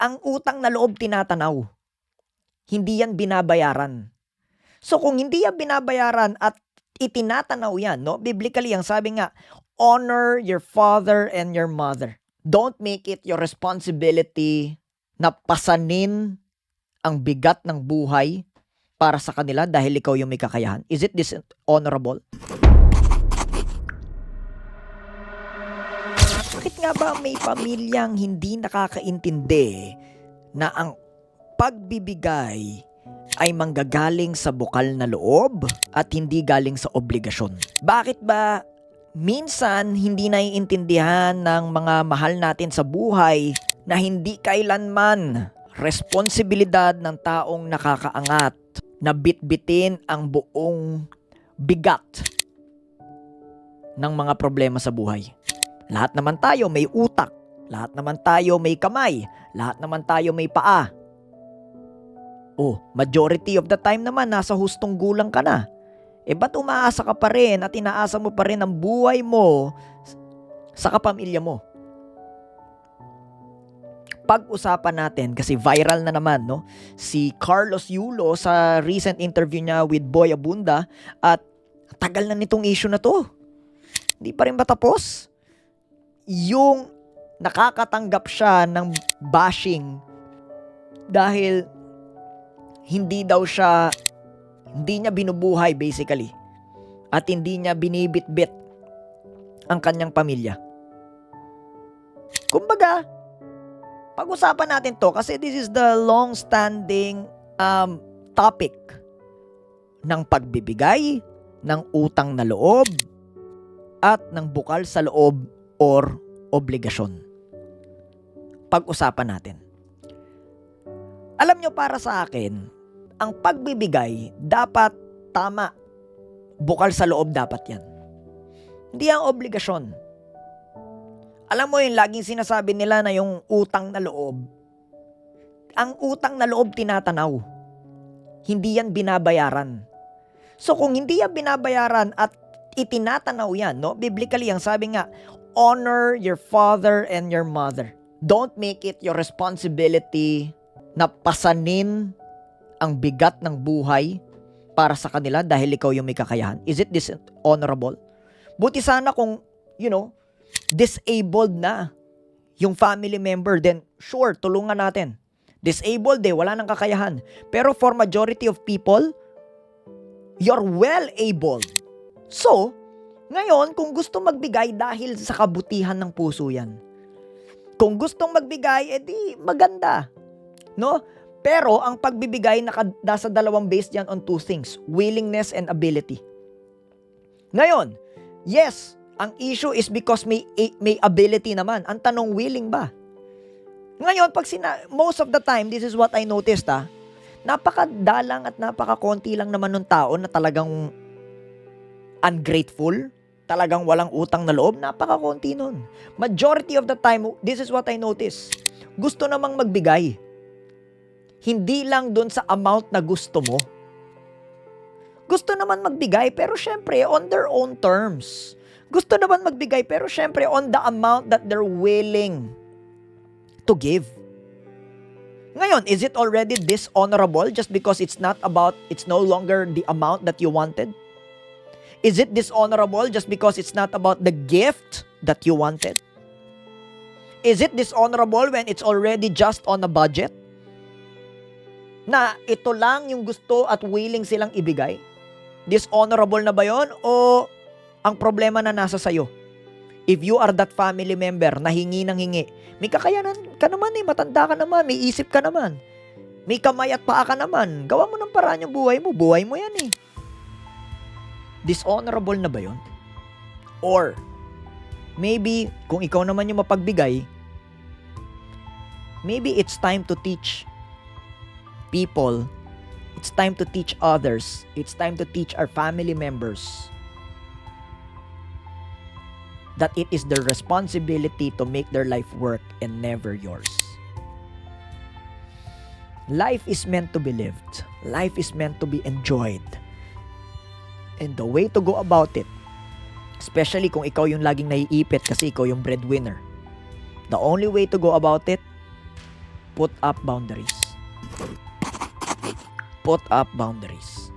Ang utang na loob tinatanaw. Hindi yan binabayaran. So kung hindi yan binabayaran at itinatanaw yan, no? Biblically, ang sabi nga, honor your father and your mother. Don't make it your responsibility na pasanin ang bigat ng buhay para sa kanila dahil ikaw yung may kakayahan. Is it dishonorable? Bakit nga ba may pamilyang hindi nakakaintindi na ang pagbibigay ay manggagaling sa bukal na loob at hindi galing sa obligasyon? Bakit ba minsan hindi naiintindihan ng mga mahal natin sa buhay na hindi kailanman responsibilidad ng taong nakakaangat na bitbitin ang buong bigat ng mga problema sa buhay? Lahat naman tayo may utak, lahat naman tayo may kamay, lahat naman tayo may paa. Oh, majority of the time naman nasa hustong gulang ka na. Ba't umaasa ka pa rin at inaasa mo pa rin ang buhay mo sa kapamilya mo? Pag-usapan natin, kasi viral na naman, no? Si Carlos Yulo sa recent interview niya with Boy Abunda, at tagal na nitong issue na to. Hindi pa rin ba tapos? Yung nakakatanggap siya ng bashing dahil hindi niya binubuhay basically at hindi niya binibitbit ang kanyang pamilya. Kumbaga, pag-usapan natin to kasi this is the long-standing topic ng pagbibigay, ng utang na loob, at ng bukal sa loob or obligasyon. Pag-usapan natin. Alam nyo, para sa akin, ang pagbibigay dapat tama. Bukal sa loob dapat yan. Hindi ang obligasyon. Alam mo yung laging sinasabi nila na yung utang na loob. Ang utang na loob tinatanaw. Hindi yan binabayaran. So kung hindi yan binabayaran at itinatanaw yan, no? Biblically, ang sabi nga, honor your father and your mother. Don't make it your responsibility na pasanin ang bigat ng buhay para sa kanila dahil ikaw yung may kakayahan. Is it dishonorable? Buti sana kung, disabled na yung family member, then sure, tulungan natin. Disabled wala nang kakayahan. Pero for majority of people, you're well able. So, ngayon, kung gusto magbigay dahil sa kabutihan ng puso yan. Kung gustong magbigay, edi maganda. No? Pero ang pagbibigay nasa dalawang base yan on two things, willingness and ability. Ngayon, yes, ang issue is because may ability naman. Ang tanong, willing ba? Ngayon, most of the time, this is what I noticed, napakadalang at napakakonti lang naman ng tao na talagang ungrateful, talagang walang utang na loob, napakakonti nun. Majority of the time, this is what I notice, gusto namang magbigay. Hindi lang dun sa amount na gusto mo. Gusto naman magbigay, pero syempre, on their own terms. Gusto naman magbigay, pero syempre, on the amount that they're willing to give. Ngayon, is it already dishonorable just because it's no longer the amount that you wanted? Is it dishonorable just because it's not about the gift that you wanted? Is it dishonorable when it's already just on a budget? Na ito lang yung gusto at willing silang ibigay? Dishonorable na ba yon o ang problema na nasa sayo? If you are that family member na hingi ng hingi, may kakayanan ka naman matanda ka naman, may isip ka naman, may kamay at paa ka naman, gawa mo ng paraan yung buhay mo yan Dishonorable na ba yun? Or, maybe, kung ikaw naman yung mapagbigay, maybe it's time to teach people, it's time to teach others, it's time to teach our family members that it is their responsibility to make their life work and never yours. Life is meant to be lived. Life is meant to be enjoyed. And the way to go about it, especially kung ikaw yung laging naiipit kasi ikaw yung breadwinner, the only way to go about it Put up boundaries. Put up boundaries.